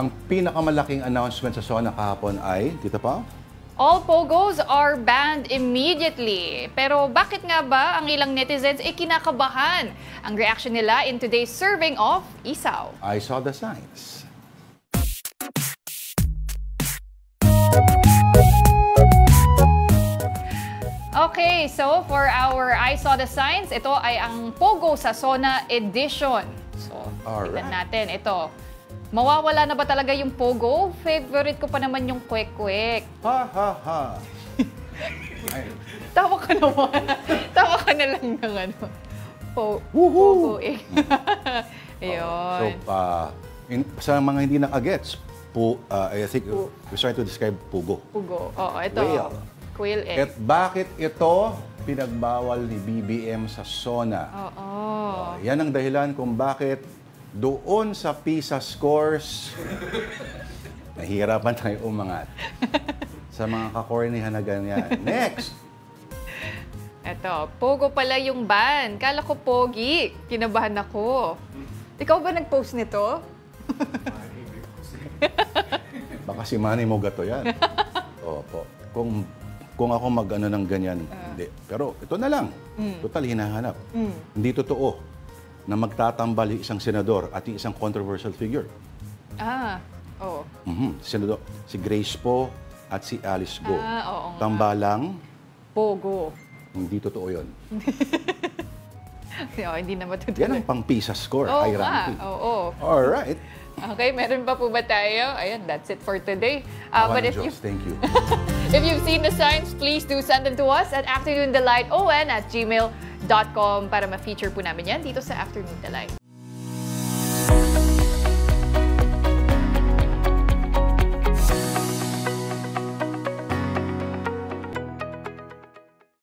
Ang pinakamalaking announcement sa SONA kahapon ay, dito pa? All pogos are banned immediately. Pero bakit nga ba ang ilang netizens kinakabahan? Ang reaction nila in today's serving of Isaw. I saw the signs. Okay, so for our I Saw the Signs, ito ay ang Pogo sa SONA edition. So, tignan natin ito. Mawawala na ba talaga yung Pogo? Favorite ko pa naman yung kwek-kwek. Ha, ha, ha. Tawa ka naman. Tawa ka na lang ng ano. Pogo eh. Ayun. So, sa mga hindi nakagets, I think we're trying to describe Pogo. Pogo. Oo, ito. Whale. Quail egg. At bakit ito pinagbawal ni BBM sa SONA? Oo. Yan ang dahilan kung bakit doon sa PISA scores, nahihirapan tayo umangat. Sa mga kakornihan na ganyan. Next! Eto, Pogo pala yung ban. Kala ko Pogi. Kinabahan ako. Ikaw ba nag-post nito? Baka si Manny Mogato yan. Opo. Kung ako mag-ano ng ganyan, hindi. Pero ito na lang. Total, hinahanap. Hindi totoo na magtatambal yung isang senador at yung isang controversial figure. Oo. Senador, si Grace Po at si Alice Go. Oo nga. Tambalang, Pogo. hindi totoo yun. Hindi na matutuloy. Yan ang pang-PISA score, Oo high nga. ranking. Oo. Alright. Okay, meron pa po ba tayo? Ayan, that's it for today. Awa ng Diyos, thank you. If you've seen the signs, please do send them to us at afternoondelighton@gmail.com para ma-feature po namin yan dito sa Afternoon Delight.